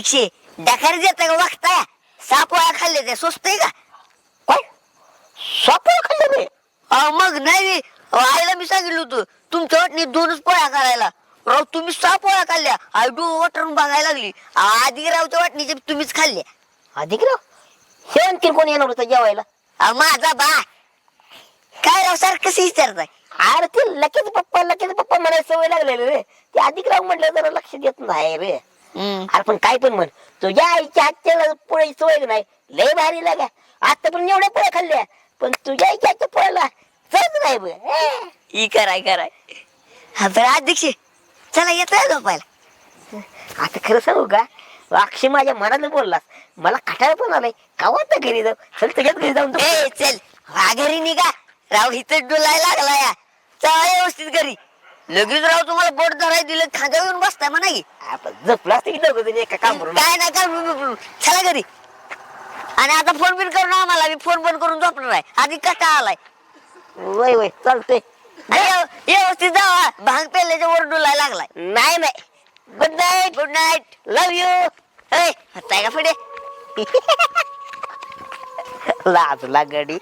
अध्यक्ष डकार देता का वागताय सापोळा खाल्ले ते स्वस्त आहे का काय सापळा खाल्लं रे मग नाही आईला मी सांगितलं होतं तुमच्या वाटणी 2च पोळ्या करायला राव तुम्ही 6 पोळ्या खाल्ल्या आई डो वाटून बघायला लागली आधी रावच्या वाटणीचे तुम्हीच खाल्ल्या अधिक राव हे आणखी कोण येणार होतं जेवायला माझा बा काय राव सारखं कसं विचारताय अरे ते लगेच पप्पा म्हणायची सवय लागलेली रे ते अधिक राव म्हटलं जरा लक्ष देत नाही रे अरे पण काय पण म्हण तुझ्या आईच्या हातच्या पोळ्याची सवय नाही लय भारी लागा आता पण एवढ्या पोळ्या खाल्ल्या पण तुझ्या आईच्या हातच्या पोळ्याला चव नाही बघ ही कराय हा बरं अध्यक्ष चला येतोय झोपायला आता खरं सांगू का अक्षय माझ्या मनानं बोललास मला खटाळ पण आलाय कावात घरी जाऊ चल तुझ्याच घरी जाऊन ए चल घरी निघा राव इथं डोलायला लागला या चला व्यवस्थित घरी लगेच राव तुम्हाला बोट धराय दिलं खांद्यावर येऊन बसताय म्हणा की आपण जपला असतं की दोघं एका कामावरून काय नाही का चला घरी आणि आता फोन बिन करून आम्हाला मी फोन बंद करून झोपणार आहे आधी कटा आलाय वय चालतंय व्यवस्थित जावा भांग पेल्याच्या वर डोलायला लागलाय नाही गुड नाईट लव यू हत्ताय का पुढे लाजला गडी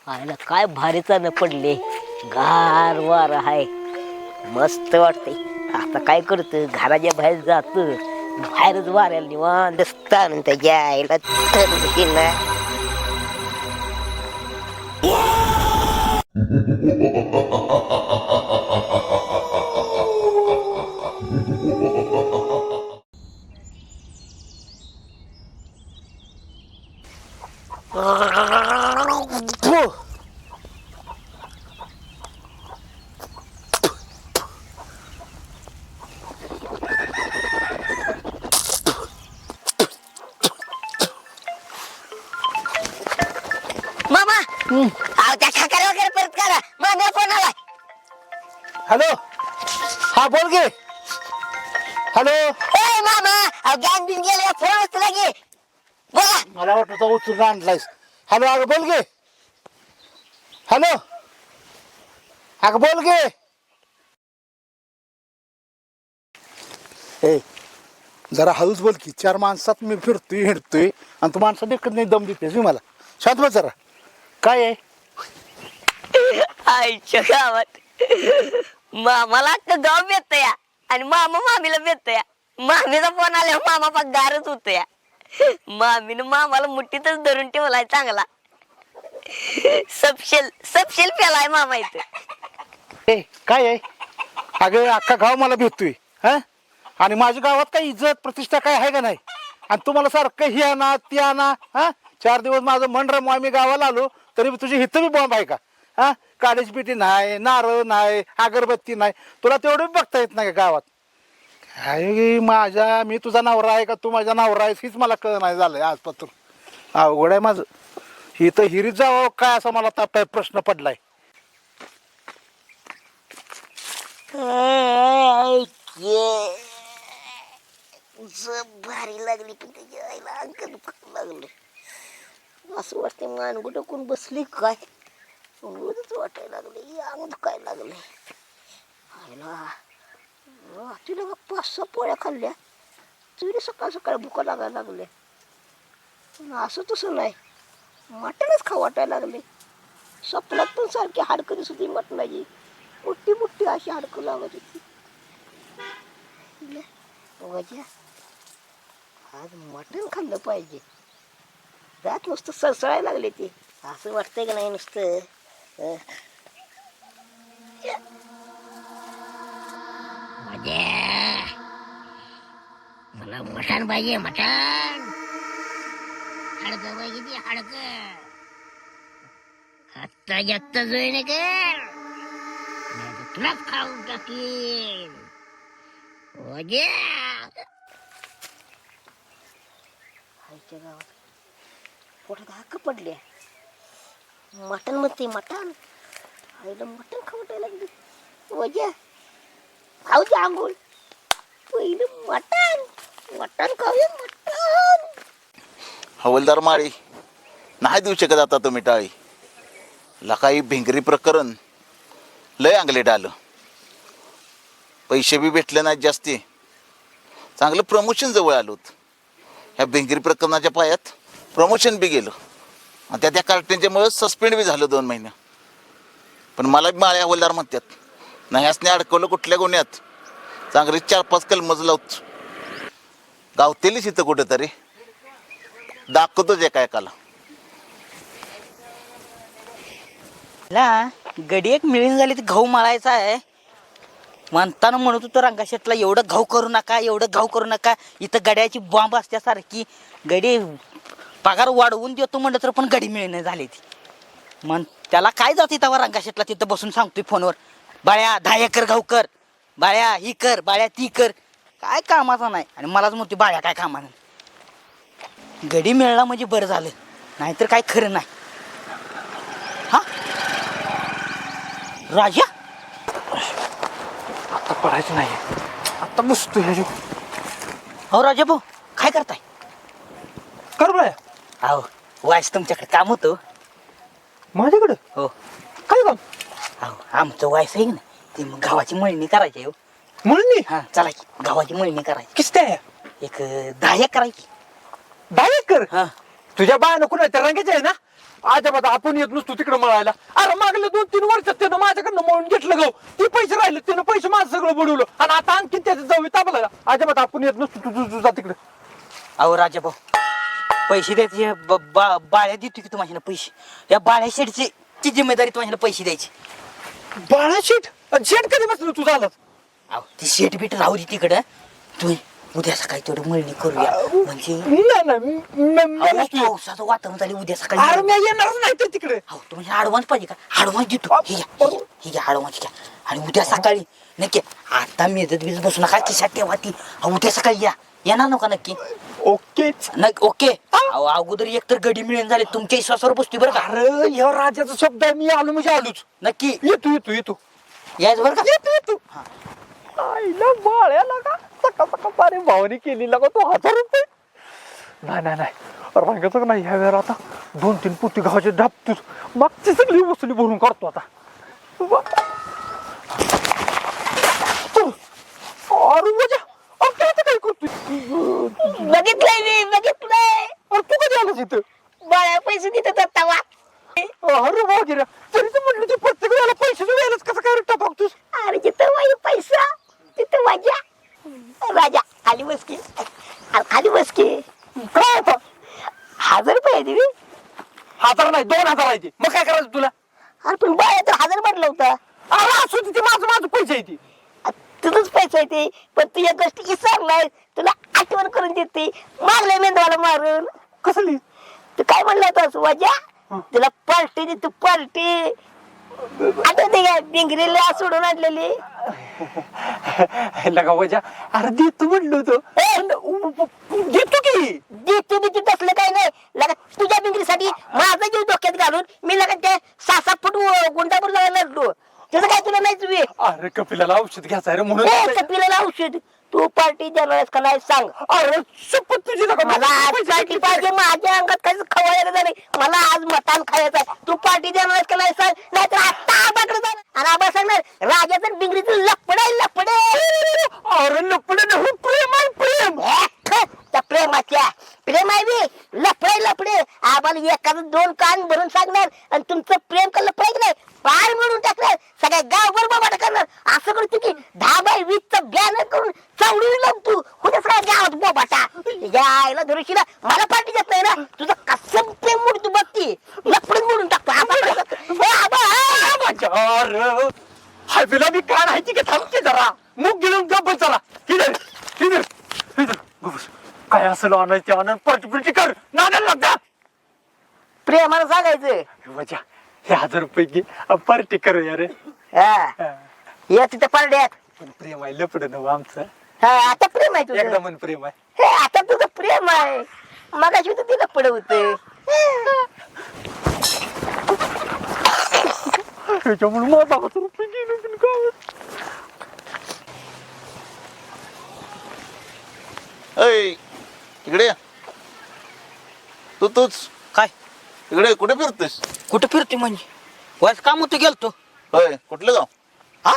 आयला काय भारीचा न पडले गार वार आहे मस्त वाटते आता काय करत घराच्या बाहेर जात बाहेरच वाऱ्याला निवांत स्थान त्याच्या आईला ना मामा त्या खाकर वगैरे परत करा मामा फोन आलाय हॅलो हा बोल गे हॅलो ए मामा गॅन बिन गेले फोन उचला गे बोला मला वाटतं तो उचलून आणलायस हॅलो अगं बोल गे हॅलो अगं बोल गे ए जरा हळूच बोल की 4 माणसात मी फिरतोय हिंडतोय आणि तू माणसात देखत नाही दम देतेस मी मला शांत बस जरा काय आहे आईच्या गावात मामाला अख्खं गाव भेटत या आणि मामा मामीला भेटत या मामीचा फोन आल्यावर मामा पाक गारच होत या मामीनं मामाला मुठीतच धरून ठेवलाय चांगला सबशेल पेलाय मामा इथं ए काय आहे अगं अख्खा गाव मला भेटतोय हा आणि माझ्या गावात काही इज्जत प्रतिष्ठा काय आहे का नाही आणि तुम्हाला सारखं ही आणा ती आणा हा 4 दिवस माझं मन रमू आम्ही गावाला आलो तरी तुझी हिथं बी बॉम्ब आहे का हा काळीच पिठी नाही नारळ नाही अगरबत्ती नाही तुला तेवढं बघता येत नाही का गावात काय माझ्या मी तुझा नवरा आहे का तू माझा नवरा आहेस हीच मला कळ नाही झालंय आजपासून अवघड आहे माझं हिथं हिरीत जावं काय असा मला ताप प्रश्न पडलाय भारी लागली पण त्याच्या आईला अंक दुखायला लागलं असं वाटतं मान गुडकून बसली काय वाटायला लागले अंग दुखायला लागले आईला तुला 5-6 पोळ्या खाल्ल्या तुला सकाळ भुका लागायला लागल्या असं तसं नाही मटणच खाऊ वाटायला लागले स्वप्नात पण सारखी हाडकं दिसत होती मटणाची मोठी अशी हाडकं लागत होती वजा आज मटण खाल्लं पाहिजे रात नुसतं सळसळायला लागले ते असं वाटतंय का नाही नुसतं मला मटण पाहिजे मटण हाडकं पाहिजे ती हाडकं आत्ता जास्त जोईने कर तुलाच खाऊन टाकीन आईच्या गावात पोटात हाक पडले मटण म्हणते मटण आईला मटण खावटायला लागली वजा खाऊ दे आंघोळ पहिलं मटण खाऊया मटण हवलदार माळी नाही देऊ शकत आता तुम्ही टाळी लकाई भिंगरी प्रकरण लय अंगलेट आलं पैसे बी भेटले नाहीत जास्ती चांगलं प्रमोशन जवळ आलोत ह्या भिंगरी प्रकरणाच्या पायात प्रमोशन बी गेलं आणि त्या कार्टेंच्यामुळे सस्पेंड बी झालं 2 महिने. पण मला बी माळे हवालदार म्हणतात नाही ह्यासने अडकवलं कुठल्या गुन्ह्यात चांगली 4-5 कलमज लावत गावतेलीच इथं कुठेतरी दाखवतोच एका एकाला. ला गडी एक मिळून झाली तर गहू मळायचा आहे म्हणताना म्हणत होतो रंगाशेटला एवढं घाऊ करू नका एवढं घाऊ करू नका इथं गड्याची बॉम्ब असल्यासारखी गडी पगार वाढवून देतो म्हणलं तर पण गडी मिळणे झाली ती मग त्याला काय जाते तेव्हा रंगाशेटला तिथं बसून सांगतोय फोनवर बाळ्या 10 एकर घाऊ कर बाळ्या ही कर बाळ्या ती कर काय कामाचा नाही आणि मलाच म्हणते बाळ्या काय कामानं गडी मिळला म्हणजे बरं झालं नाहीतर काय खरं नाही. हा राजा आता पडायचं नाही आता बसतो ह्या हो राजा भाऊ काय करताय कर बाया अहो वायस तुमच्याकडे काम होतं माझ्याकडे हो काय काम अहो आमचं वायस आहे ना ते मग गावाची मळणी करायची हो म्हणून मी हा चला की गावाची मळणी करायची किस्ते आहे एक 10 एकर करायची 10 एकर हा तुझ्या बायानं कुणा त्या रंगाचे आहे ना अजिबात आपण येत नसतो तिकडे मळायला. अरे मागले 2-3 वर्षात त्यानं माझ्याकडनं मळून घेतलं गाव ती पैसे राहिले त्यानं पैसे माझं सगळं बुडवलं आणि आता आणखी त्याचं जाऊ तापला अजिबात आपण येत नसतो तुझा तिकडे. अहो राजा भाऊ पैसे द्यायचे बाळ्या देतो की तुम्हाला पैसे या बाळ्या शेडची ची जिम्मेदारी तुम्हाला पैसे द्यायची. बाळा शेट शेट कधी बसलं तुझा आलाच अहो ती शेट बीट राहू दे तिकडं तुम्ही उद्या सकाळी तेवढं मळणी करूया म्हणजे अहो, पावसाचं वातावरण झाले उद्या अरे सकाळी मी येणारच नाही तर तिकडे. हो तुम्हाला ऍडव्हान्स पाहिजे का ऍडव्हान्स देतो हे घ्या ऍडव्हान्स घ्या आणि उद्या सकाळी नक्की आता मेजत बीज बसू नका खिशात ठेवा ती उद्या सकाळी येणार नका नक्की ओकेच ओके अगोदर एक तर गडी मिळून झाले तुमच्या विश्वासावर बसतोय बरं का अरे ह्या राजाचा शब्द आहे मी आलो म्हणजे आलोच. नक्की येतो येतो येतो यायच बरं का येतो येतो आईला बाळ्याला का सकाळ पारे भावनी केली लगा तो 1000 रुपये नाही नाही नाही रंगाचं नाही ह्या वेळेला आता 2-3 पुती गावाचे ढापतोच मागची सगळी वसुली भरून काढतो आता. अरे मजा काय करतोय बघितलंय मी बघितलंय अरे तू कधी आलास इथं बाळ्या पैसे देतात आता वा अरे वा गिरा तरी तर म्हटलं तू प्रत्येक वेळेला पैसे द्यायलाच कसं काय रट्टा बघतोस. अरे जिथं वाई पैसा तिथं वाजा राजा खाली बस की अरे खाली बस की काय आता 1000 रुपये दिली 1000 नाही 2000 आहे ते मग काय करायचं तुला. अरे पण बाळ्या तर 1000 म्हटलं होतं अरे असू दे ते माझं पैसे आहे ते तुझंच पैसा आहे ते पण तू या गोष्टी विसरलाय तुला आठवण करून देते मारलंय मेंदवाला मारून कसली तू काय म्हणलं होतास वाजा तुला पार्टी दे तू पार्टी आठवते का बिंगरीला सोडून आणलेली लगा वजा अरे देतो म्हणलो होतो देतो की देतो बितू तसलं काही नाही लगा तुझ्या बिंगरीसाठी माझा जीव डोक्यात घालून मी लगा त्या 6-7 फूट गुंडापूर जायला लागलो त्याचं काय तुला नाही तुम्ही अरे कपिलाला औषध घ्यायचं आहे रे म्हणून कपिलाला औषध तू पार्टी देणार आहेस का नाही सांग अरे शपथ तुझी लगा मला आज पार्टी पाहिजे माझ्या अंगात काही खवायला झाले मला आज मटण खायचं आहे तू पार्टी देणार आहेस का नाही सांग नाहीतर आता आबाकडे जाणार आणि आबा सांगणार राजाचं बिंगरीचं लपडे अरे लपडे नाही प्रेम आहे प्रेम त्या प्रेम आहे बी लपडे आबाला एखादं 2 कान भरून सांगणार आणि तुमचं प्रेम का लपडायचं नाही पार म्हणून टाकणार सगळ्या गावभर बाबा करणार असं करतो की 10 बाय 20 बॅनर करून चवडी लागतो कुठे सगळ्या गावात बोबाटा यायला धरुशीला मला पार्टी देत नाही ना तुझं कसं प्रेम मोडतो बघती लपडच मोडून टाकतो अरे हायवेला मी कान आहे की थांबते जरा मुख गिळून गप्प चला हिदर काय असं आणायचं ते आनंद पार्टी कर नादाला लागता प्रेमानं सांगायचं वजा हे 1000 रुपये घे पार्टी करूया रे या तिथं पारड्यात पण प्रेम आहे लपड नव आमचं आता प्रेम आहे तुझं एकदा मन प्रेम आहे हे आता तुझं प्रेम आहे मगाशी तू तिला पड होते त्याच्यामुळे मला 1000 रुपये गेले गावात ऐ इकडे ये. तूच काय इकडे कुठे फिरतोस. कुठं फिरतोय म्हणजे वायस काम होतं गेलतो होय कुठलं गाव हा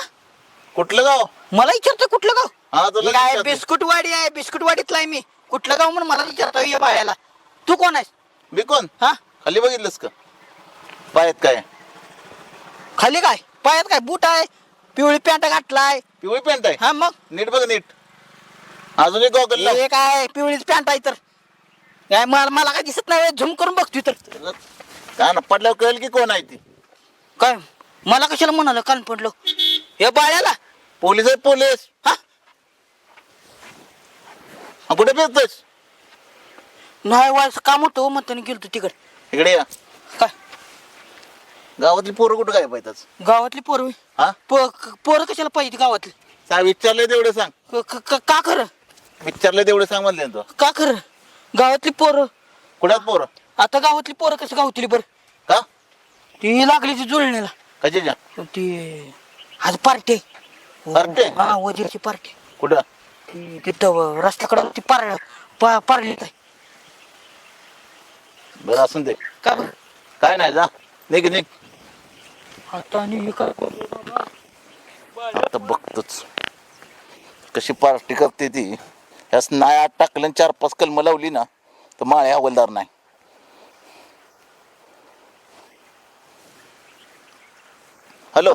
कुठलं गाव मला विचारतोय कुठलं गाव हा तुला हे काय विचारतोय. बिस्कुट वाडी आहे बिस्कुट वाडीतला आहे मी कुठलं गाव म्हणून मला विचारतो या बाळ्याला. तू कोण आहेस? मी कोण? हा खाली बघितलंस का? पायात काय? खाली काय पायात काय बूट आहे, पिवळी पॅन्ट घातलाय. पिवळी पॅन्ट आहे. हा मग नीट बघ नीट. अजून एक गॉगल लाव. हे काय पिवळीच पॅन्ट आहे तर काय मला काय दिसत नाही झूम करून बघतोय तर काय ना पडल्यावर कळेल की कोण आहे ती. काय मला कशाला म्हणाल कान पडलो हे बाळ्याला. पोलीस आहे पोलीस. हा हा, कुठे फिरतोस? नाही व्हायचं काम होतं म्हणतो गेलतो तिकडे. इकडे या. काय गावातली पोरं कुठं काय पाहिजे? गावातली पोरं हा पोरं कशाला पाहिजे गावातली? सांग, विचारलंय तेवढं सांग. का खरं विचारलंय तेवढं सांग म्हणले ना तू. का खरं गावातली पोरं कुठ्यात पोरं? आता गावातली पोरं कसं गावतली बरं? का? ती लागली ती जुळण्याला. कशाच्या? ती आज पार्टी पार्टी? हा वजीरची पार्टी. कुठं? ती तिथं रस्त्याकडं ती पारली काय. बरं असून दे. का बरं? काय नाही जा. निघ निघ. आता आणि हे काय आता बघतोच कशी पार्टी करते ती. यास नाही आत टाकलं आणि 4-5 कलमं लावली ना तर माळे हवलदार नाही. हॅलो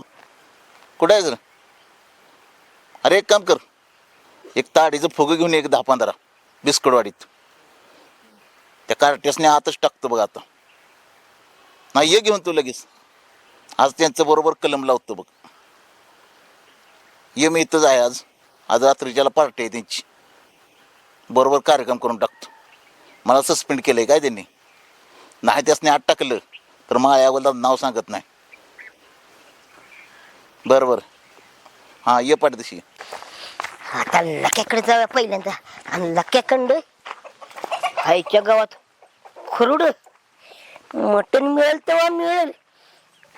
कुठे आहे सर? अरे एक काम कर, एक ताडीचं फुगं घेऊन एक 10-15 बिस्कटवाडीत. त्या कार्टेसने आतच टाकतो बघ आता. नाही ये घेऊन तू लगेच. आज त्यांचं बरोबर कलम लावतो बघ. ये मी इथंच आहे आज. आज रात्रीच्याला पार्टी आहे त्यांची. बरोबर कार्यक्रम करून टाकतो. मला सस्पेंड केलं आहे काय त्यांनी. नाही त्यासने आत टाकलं तर मग यावं नाव सांगत नाही. बरं बरं हां ये पाठदिशी. आता लक्याकडे जाऊया पहिल्यांदा. आणि लक्याकंड आईच्या गावात खुरड मटण मिळेल तेव्हा मिळेल.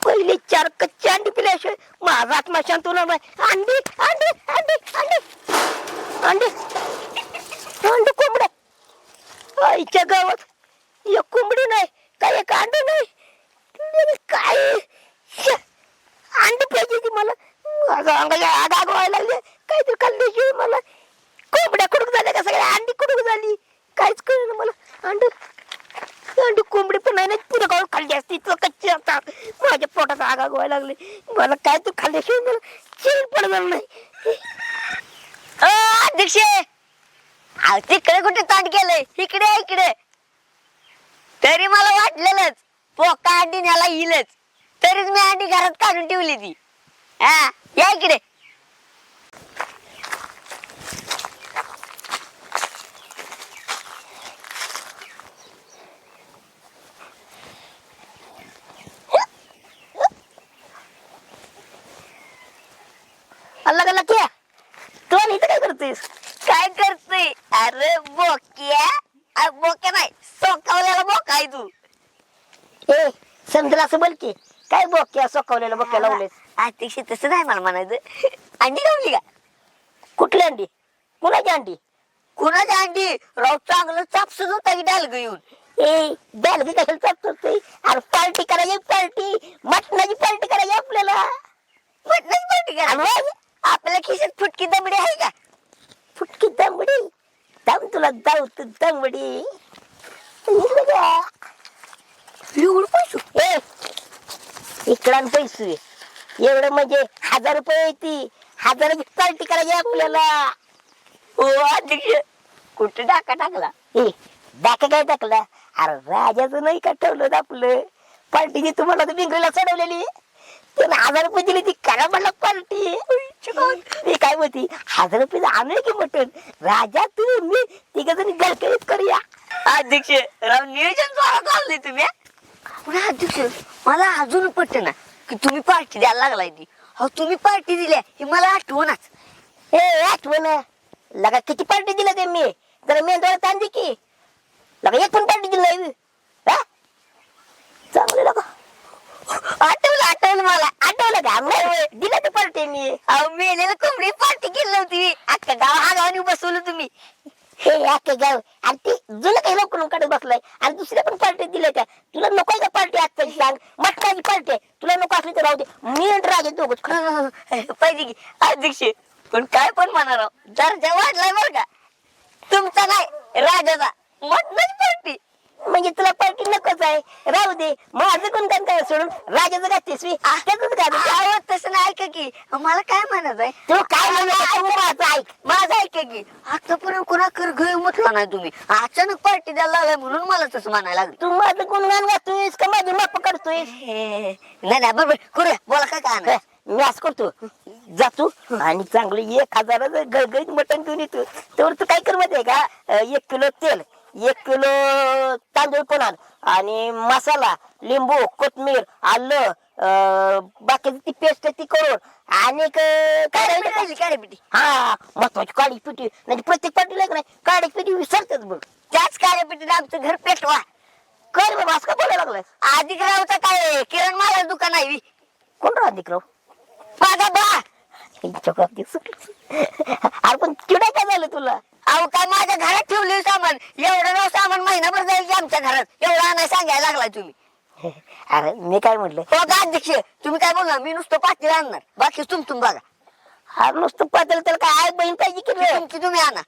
पहिले 4 कच्ची अंडी पिल्याशिवाय माझा आत्मा शांत होणार नाही. अंडी अंडी अंडी अंडी अंडी अंडी कोंबड्या. आईच्या गावात एक कोंबडी नाही काय एक अंड नाही काय. अंडी पाहिजे ती मला. माझा अंगाच्या आग व्हायला लागले. काहीतरी खाल्ल्याशिवाय मला. कोंबड्या कुडूक झाल्या का सगळ्या अंडी कुडूक झाली काहीच कळलं मला. अंडी अंडी कोंबडी पण नाही ना पुढे गावात खाल्ली असती तर कच्ची आता. माझ्या पोटात आग व्हायला लागले. मला काय तू खाल्ल्याशिवाय मला चैन पडणार नाही. अध्यक्ष तिकडे कुठे ताट केलंय? इकडे इकडे. तरी मला वाटलेलंच पोका अंडी न्याला येईलच. तरीच मी अंडी घरात काढून ठेवली ती. हा या इकडे. अल्ला गल्ला क्या तू आणि इथं काय करतेस? काय करतोय? अरे बोक्या बोक्या नाही सोकावल्याला बोका आहे तू. ए समजलं असं बोल की. काय बोक्या सोकवलेलं बोक्या लावलेस? अध्यक्ष तसं नाही मला म्हणायचं. अंडी लावली का? कुठली अंडी? कुणाची अंडी? कुणाची अंडी? राव चांगलं चापसच होता की डाल घेऊन. ए बॅलगी कशाला चापतोय? अरे पार्टी करायची पार्टी. मटणाची पार्टी करायची आपल्याला. मटणाची पार्टी करा. आपल्या खिशात फुटकी दमडी आहे का? फुटकी दमडी दम तुला दावत दमडी. एवढं पैसे? ए इकडं पैसे एवढं म्हणजे 1000 रुपये येते. 1000ची पार्टी करायची आपल्याला. हो अध्यक्ष कुठे टाका टाकला? ए डाका काय टाकला? अरे राजाचं नाही का ठेवलं आपलं पार्टीची. तुम्हाला तर बिंगरीला चढवलेली त्याला 1000 रुपये दिली ती करा म्हणला पार्टी. मी काय म्हणते 1000 रुपये आणूया की मटण. राजा तू मी तिघ जणी गलकरीत करूया. अध्यक्ष राव नियोजन जोरात चाललंय तुम्ही. पण अध्यक्ष मला अजून पटत ना की तुम्ही पार्टी द्यायला लागलाय ती. हो तुम्ही पार्टी दिल्या हे मला आठवणच. ए आठवण लगा किती पार्टी दिल्या ते मी. जरा मेंदवाला ताण दे की. लगा एक पण पार्टी दिली नाही. हा चांगलं लगा आठवलं मला. आठवलं का? दिलं ते पार्टी मी. अहो मेलेलं कोंबडी पार्टी केली नव्हती. अख्खा गाव हा गावाने बसवलं तुम्ही. हे अख्खे गाव आणि ते जुनं काही लोक काढत बसलाय. आणि दुसऱ्या पण पार्टी दिल्या त्या. तुला नको का पार्टी आजची सांग? मटणाची पार्टी आहे. तुला नको असली तर राहू दे. मी आणि राजा दोघच पाहिजे की अध्यक्ष. पण काय पण म्हणा राव दर्जा वाढलाय बरं का. तुमचा नाही राजाचा मटणाची पार्टी. म्हणजे तुला पार्टी नकोच आहे राहू दे. माझं कोण काय सोडून राजाचं घातलीस मी त्याच घालू. अहो, तसं नाही ऐका की मला काय म्हणायचं आहे तू काय म्हणत ऐक. माझं ऐका की आतापर्यंत कोणाकर घरी म्हटलं नाही तुम्ही अचानक पार्टी द्यायला लागलाय म्हणून मला तसं म्हणायला लागलं. तू माझं गुणगान गातोयस का माझी माप काढतोयस. नाही नाही बरोबर करूया बोला काय काय नाही. मी असं करतो जातो आणि चांगलं 1000 गळगळीत मटण घेऊन येतो. तर तू काय कर माहितीये का 1 किलो तेल 1 किलो तांदूळ पण आण आणि मसाला लिंबू कोथमीर आलं बाकीची ती पेस्ट ती करून आणि काढी पिटी हा महत्वाची काळी पिठी म्हणजे प्रत्येक पाटीला नाही काळी पिठी विसरतात बघ. त्याच काळ्या पिटीने आमचं घर पेटवा. कर बाबा असं का बोलायला लागलाय. अधिक रावचं काय किरण मला दुकान आहे कोण राधिकराव माझा बा. अरे पण किडा काय झालं तुला. अहो काय माझ्या घरात ठेवले सामान एवढं नाव सामान महिनाभर जाईल की आमच्या घरात एवढं आणाय सांगायला लागलाय तुम्ही. अरे मी काय म्हटलं हो का अध्यक्ष तुम्ही काय बोलणार मी नुसतं पाटील आणणार बाकी तुम बघा. अरे नुसतं पातेल तर काय आई बहीण पाहिजे की रे. तुमची तुम्ही आणा.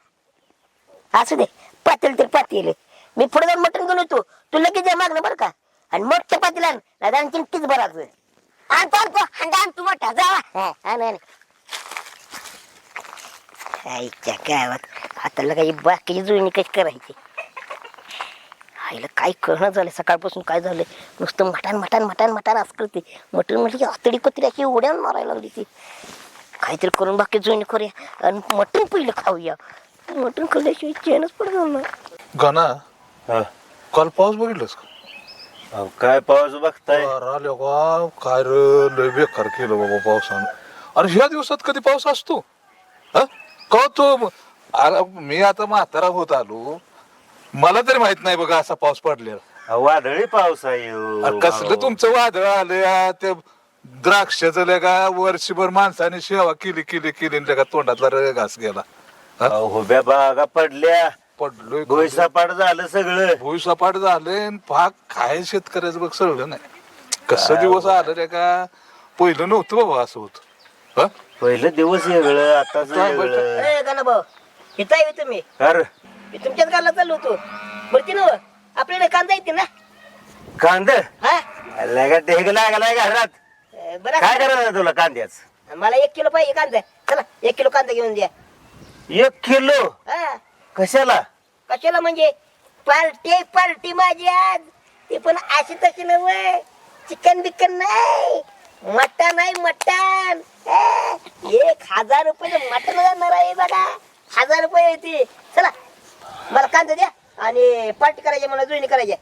असू दे पातेल तर पातेल मी पुढे जाऊन मटण घेऊन येतो. तू लगेच मागणं बरं का आणि मोठं पातेल आण नाही आणखी तीच बराच आणतो तू मोठा जावा. आईच्या गावात आता काही बाकीची जुळणी कशी करायची. आईला काय कळणं झालं सकाळपासून काय झालं नुसतं मटण मटण मटण मटण असं करते. मटण म्हटलं की आतडी कुत्र्याची उड्यान मारायला लागली ती. काहीतरी करून बाकी जुळणी करूया आणि मटण पहिलं खाऊया. मटण खाल्ल्याशिवाय चेनच पडणार ना. गाना हा. काल पाऊस बघितलंस का. अहो, काय पाऊस बघताय. आले का काय रे लय बेकार केलं बाबा पावसानं. अरे ह्या दिवसात कधी पाऊस असतो हा का तो. अरे मी आता म्हातारा होत आलो मला तरी माहित नाही बघा असा पाऊस पडलेला. अहो, वादळी पाऊस आहे हो. अरे कसलं तुमचं वादळ आलं ते द्राक्षाचं लगा वर्षभर माणसाने सेवा केली केली केली लगा तोंडातला घास गेला. अहो, उभ्या बागा पडल्या पडलोय भुईसपाट झालं सगळं. भुईसपाट झाले भाग काय शेतकऱ्याचं बघ सगळं नाही. कसं दिवस आलं रे का पहिलं नव्हतं बाबा असं होत. पहिलं दिवस वेगळं आताच वेगळं. ए गाणं भाऊ इथं आहे तुम्ही अरे मी तुमच्याच गाला चाललो होतो. बरं ना आपल्याकडे कांदा येते ना. कांद हा लगा ढेग लागलाय घरात. बरं काय करायचं तुला कांद्याच. मला 1 किलो पाहिजे कांदा. चला 1 किलो कांदा घेऊन द्या. 1 किलो हा कशाला. कशाला म्हणजे पार्टी पार्टी माझी आज. ते पण अशी तशी नव्हे चिकन बिकन नाही मटण नाही मटण. 1000 रुपये मटण जाणार आहे बघा. 1000 रुपये येते. चला मला कांदा द्या आणि पार्टी करायची मला जुळणी करायची.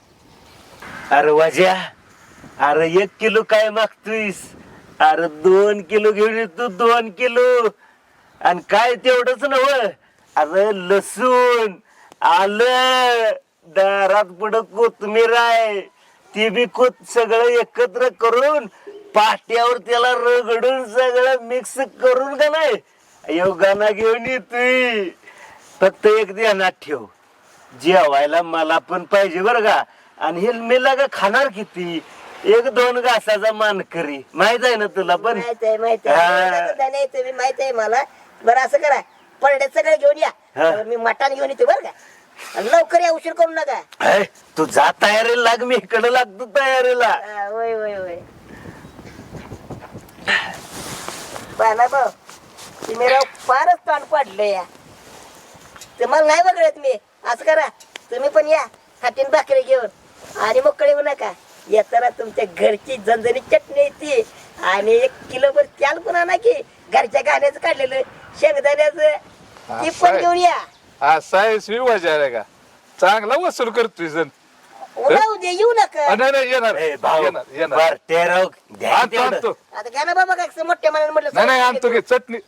अरे वाज्या अरे 1 किलो काय मागतोयस. अरे 2 किलो घेऊन येतो 2 किलो. आणि काय तेवढंच नव अरे लसूण आलं दारात पुढं कोथमीर आहे ती बी सगळं एकत्र करून पाट्यावर त्याला रगडून सगळं मिक्स करून का नाही योगाना घेऊन येतोय. फक्त एक ध्यानात ठेव जेवायला मला पण पाहिजे बरं का. आणि हे मी लागा खाणार किती 1-2 घासाचा मानकरी माहित आहे ना तुला पण. माहित आहे हा. माहित आहे मला. बरं असं करा पडडे सगळे घेऊन या. हा. मी मटण घेऊन येतो बरं का. आणि लवकर या उशीर करू नका. ऐ, तू जा तयारीला लाग मी इकडे लागतो तयारीला. होय होय होय पाना भाऊ तुम्ही राव फारच ताण पडले या. तुम्हाला नाही बघत मी. असं करा तुम्ही पण या हातीन भाकरी घेऊन आणि मोकळे होऊ नका. येताना तुमच्या घरची झणझणी चटणी येते आणि 1 किलोभर त्याल पण आणा की घरच्या गाण्याचं काढलेलं शेंगदाण्याचं ती पण घेऊन या. असा आहे मजा रे का चांगला वसूल करतोय जण. राहू दे येऊ नका. नाही नाही येणार ए, भाऊ येणार येणार बर ते राव ध्यान आणतो तेवढं. आणतो. आता घ्या ना बाबा काय मोठ्या मनाने म्हटलं नाही नाही आणतो घे चटणी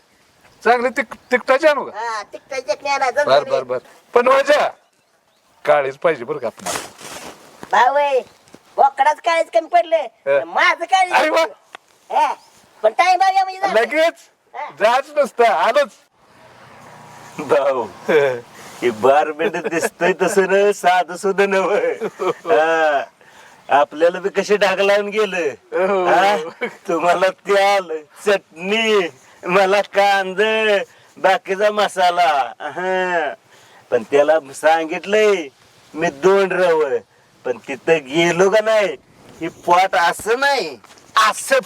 चांगली तिकटाची आणू का. हा तिखटाची चटणी आणा बर झणझणीत. बर बर पण मजा काळीच पाहिजे बरं का आपल्याला. भाऊ बोकडाच काळीच कमी पडलं माझं अरे वा. काळी. पण टाइम बाग म्हणजे झालं. लगेच जाच नसतं आलोच. भाऊ हे बार बेंड दिसतंय तसं न साध सुद्धा नव आपल्याला बी कसे डाग लावून गेलं. हा? तुम्हाला त्याल चटणी मला कांद बाकीचा मसाला. हा पण त्याला सांगितलंय मी 2 रव, पण तिथं गेलो का नाही ही पोट असं नाही असं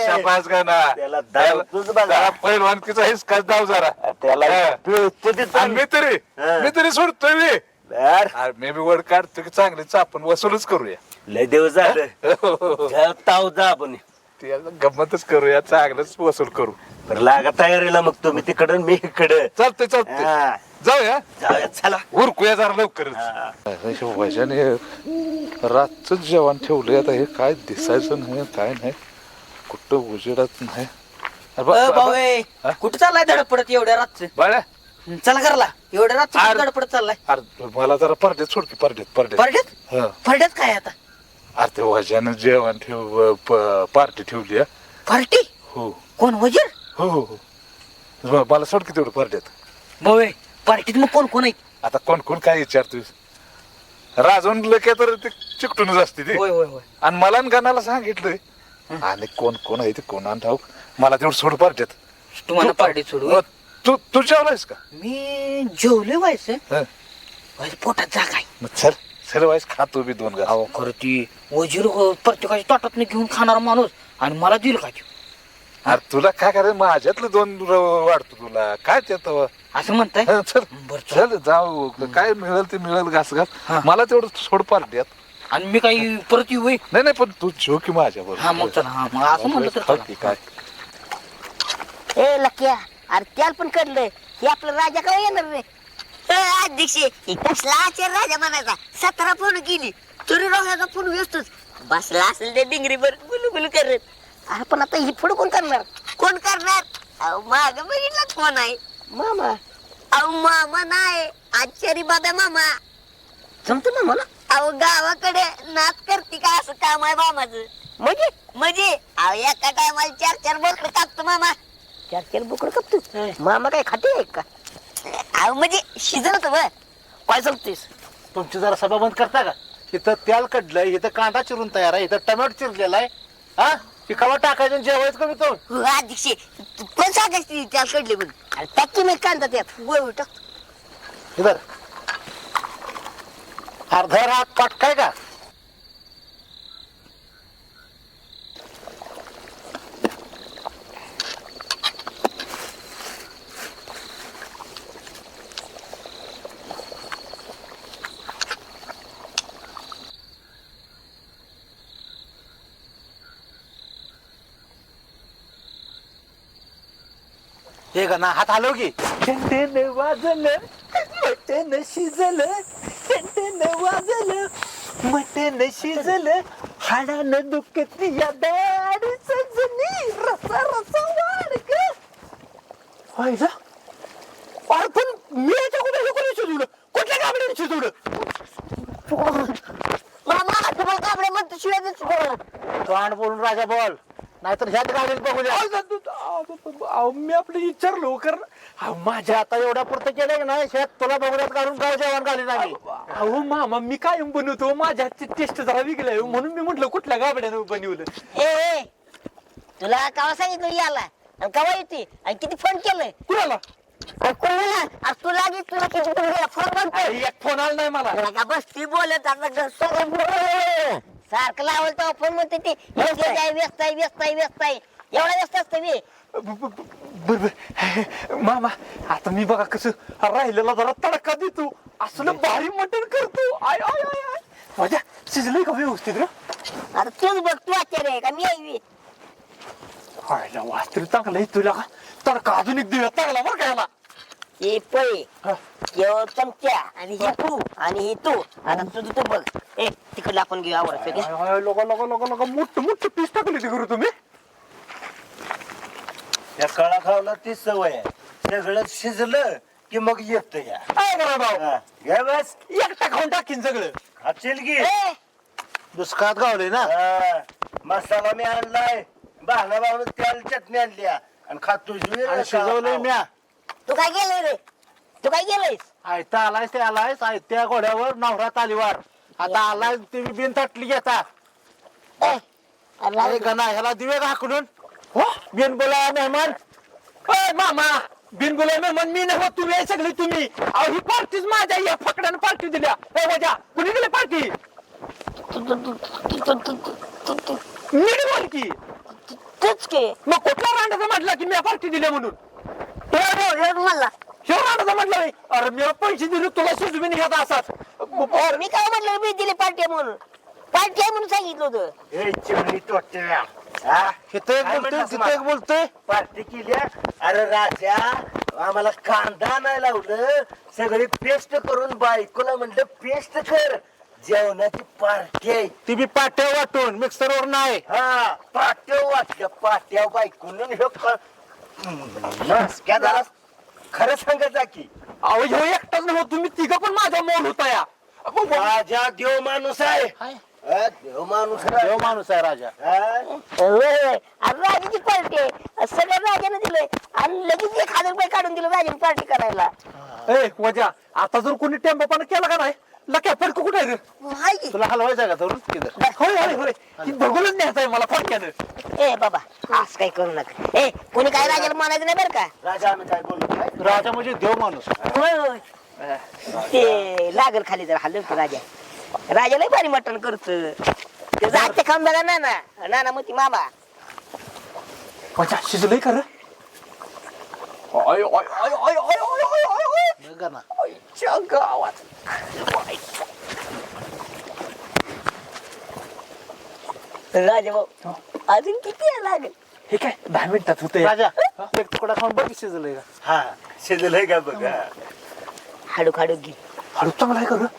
शाबास गाना त्याला धावतोच बघा. जरा पहिलवानकीचा हिसकाच धाव जरा त्याला हा. पिळतो तिथं. आणि मी तरी सोडतोय मी. यार, अरे मी बी वड काढतो की चांगलीच आपण वसूलच करूया. लय दिवस झालं जा, ताव जा आपण ते गंमतच करूया, चांगलंच वसूल करू. बरं, लागा तयारीला मग तुम्ही तिकडं मी इकडं. चालतंय चालतंय हा. जाऊया जाऊया चला. उरकूया जरा लवकरच. शिवाजीने रातच जेवण ठेवलंय, आता हे काय दिसायचं नाही काय नाही, कुठं उजेडत नाही. अरे भाऊ कुठं चाललाय धडपडत एवढ्या रातचं? बाळा, चला घरला, एवढ्या रातचं धडपडत चाललाय. अरे मला जरा परड्यात सोड की, परड्यात परड्यात हा. परड्यात काय आता? अरे ते वजानं जेवण पार्टी ठेवली आहे. पार्टी? हो कोण वजीर? हो हो मला सोड की तेवढं परड्यात. भाऊ पार्टीत मग कोण कोण आहे? आता कोण कोण काय विचारतोस? राजून लके तर ते चिकटूनच असते ती. होय होय होय. आणि मला न गाण्याला सांगितलंय आणि कोण कोण आहे ते कोण ठाऊक, मला तेवढं सोड परड्यात. तुम्हाला पार्टी सोडू? तू जेवलायस का? मी जेवले व्हायचं हं. पोटात जागा आहे. मग चल सर्व वाईस खातो बी 2 घास. अहो खरं ती वजीर प्रत्येकाच्या ताटात घेऊन खाणारा माणूस आणि मला दिल का त्यो? अरे तुला काय करायचं, माझ्यातलं 2 वाढतो तुला काय त्यात. असं म्हणताय? हं, चल बरं चल. चल जाऊ, काय मिळेल ते मिळेल घास घास. हा. मला तेवढं सोड पार्ट्यात. आणि मी काही परत येऊ होय? नाही नाही पण तू जेव की माझ्या हा मग चला. हा मग असं म्हणलं तर चला. काय ए लक्या, अरे त्याला पण कडलंय हे आपलं राजा काय येणार रे? अध्यक्ष कसला आचार राजा म्हणायचा, 17 फोन केली तरी रोह्याचा फोन व्यस्तच. बसला असेल ते डिंगरीवर गुलू गुलू करत. अरे पण आता ही पुढे कोण करणार? कोण करणार? अहो माग बघितला कोण आहे? मामा अहो मामा नाही, आचारी बाबा मामा. जमत ना मला. अहो गावाकडे नाच करते का असं काम आहे मामाचं. म्हणजे अहो एका टायमाला 4-4 बोकडं कापतो मामा. 4 बोकड कापतो मामा, काय खाते आहे का? अहो म्हणजे शिजवत व. काय सांगतेस? तुमची जरा सभा बंद करता का? इथं तेल कडलंय, इथं कांदा चिरून तयार आहे, इथं टमॅटो चिरलेला आहे. हा कवा टाकायचं जेवायचं कमी तो. हो अध्यक्ष कोण सांगायची त्याला कडले म्हणून. अरे टाकी मी कांदा त्यात गोळ टाक. इधर अर्धा रात पाट काय का? हे का ना हात हलव की. घंटेनं वाजलं मटण शिजलं, घंटेनं वाजलं मटण शिजलं, हाडानं दुखती या दाढी सजनी, रसा रसा वाढ ग. व्हायला अरे पण मी याच्या कोणी शिजवलं, कुठल्या गाबड्याने शिजवलं? मामा तुम्हाला कापडे म्हणतो शिवाय देतो. तोंड बोलून राजा बोल, नाहीतर ह्यात गाडीत बघू द्या. मी आपलं विचारलो कारण माझ्या आता एवढ्या पुरतं केलं ना, शेत तुला बघण्यात काढून गाव जेवण घालीन आम्ही. अहो मामा मी कायम बनवतो, माझ्या हातची टेस्ट जरा वेगळी आहे म्हणून मी म्हटलं कुठल्या गाबड्यानं बनवलं. ए तुला कवा सांगितलं याला आणि कवा येते आणि किती फोन केलंय? कुणाला? कोणाला? तुला तुला किती फोन बनतोय? एक फोन आला नाही मला. बसती बोलत आता सारखं लावलं तर फोन म्हणते ते व्यस्त आहे व्यस्त आहे व्यस्त आहे व्यस्त आहे. एवढा व्यस्त असतं मी. बर मामा आता मी बघा कसं राहिलेला जरा तडका देतो, असलं भारी मटण करतो. आय आय आय आय माझ्या शिजलंय का व्यवस्थित रे? आता तूच बघ, तू आश्चर्य आहे का मी आहे? व्हायला वाच तरी चांगलं आहे तुला का तडका अजून एक दिवस चांगला बरं का याला. हे पळे चमचा आणि हे तू आणि हे तू. आता तुझं तू बघ. ए तिकडला आपण घेऊ आवडत. लोक मोठं मोठं पीस टाकले ते करू तुम्ही. या काळा खावला ती सवय आहे, सगळं शिजलं की मग येत या. काय करा भाऊ हा, घे बस एकटा खाऊन टाकीन सगळं. खातील की. दुष्काळात गावले ना. हा, मसाला मी आणलाय, बाहना बाहून त्याला चटणी आणली आणि खातो आणि शिजवलंय म्या. तू काय केलंय रे? तू काय केलंयस? आयता आलायस ते आलायस, आयत्या घोड्यावर नवरा तालीवार. आता आलाय तुम्ही बिन ताटली घेता. अरे गणा ह्याला दिवे का हाकडून? हो बिन बोला मेहमान. मामा बिनबुलाय मेहमान मी नाही होत, तुम्ही आहे सगळे तुम्ही. अहो ही पार्टीच माझ्या या फकड्यानं पार्टी दिल्या. हे वजा कुणी दिली पार्टी? नीट बोल की. तेच के मग कुठल्या रांडाचा म्हटला की मी पार्टी दिली म्हणून? मला ह्यो रांडाचा म्हटलं नाही. अरे मी पैसे दिले तुला शिजवीन घेत असाच. मी काय म्हटलं मी दिली पार्टी म्हणून, पार्टी आहे म्हणून सांगितलं होतं. हे चिमणी तोट्या हा इथं एक बोलतोय तिथं एक बोलतोय. पार्टी केल्या. अरे राजा आम्हाला कांदा नाही लावलं, सगळी पेस्ट करून बायकोला म्हणलं पेस्ट कर, जेवणाची पार्टी आहे. ती बी पाट्या वाटून मिक्सरवर नाही. हा पाट्या वाटल्या, पाट्या बायकून क्या झाला खरं सांगत जा की. अहो ह्यो एकटाच नाही होत, तुम्ही तिघं पण माझा मोल होता या. राजा देव माणूस आहे. हा, देव माणूस आहे. देव माणूस आहे राजा. हा? अरे राजाची पार्टी आहे, सगळं राजाने दिलंय आणि लगेच 1000 रुपये काढून दिलं राजाने पार्टी करायला. ए वजा आता जर कोणी टेम्पोपणा केला का नाही, लक्या फडकं कुठे आहे रे? हाय की. तुला हलवायचं का तरुण तिथं? होय होय होय ती बघूनच न्यायचंय मला फडक्यानं. ए बाबा असं काही करू नका. ए कोणी काय राजाला म्हणायचं नाही बरं का. राजा आम्ही काय बोललो काय? राजा म्हणजे देव माणूस. होय होय ते लागल खाली जर हल्लं राजा. राजाला भारी मटण करत ते जाते खाऊन बघा नाना मग ती मामा. वजा शिजलंय का रे? ओय ओय ओय ओय ओय ओय ओय ओय ओय. बघा ना. आईच्या गावात. राजा भाऊ अजून किती आहे लागेल. हे काय 10 मिनिटात होतंय. राजा एक तुकडा खाऊन बघ शिजलंय का. हा शिजलंय का बघा. हाडू खाडू घे. हळू चांगला आहे का रे?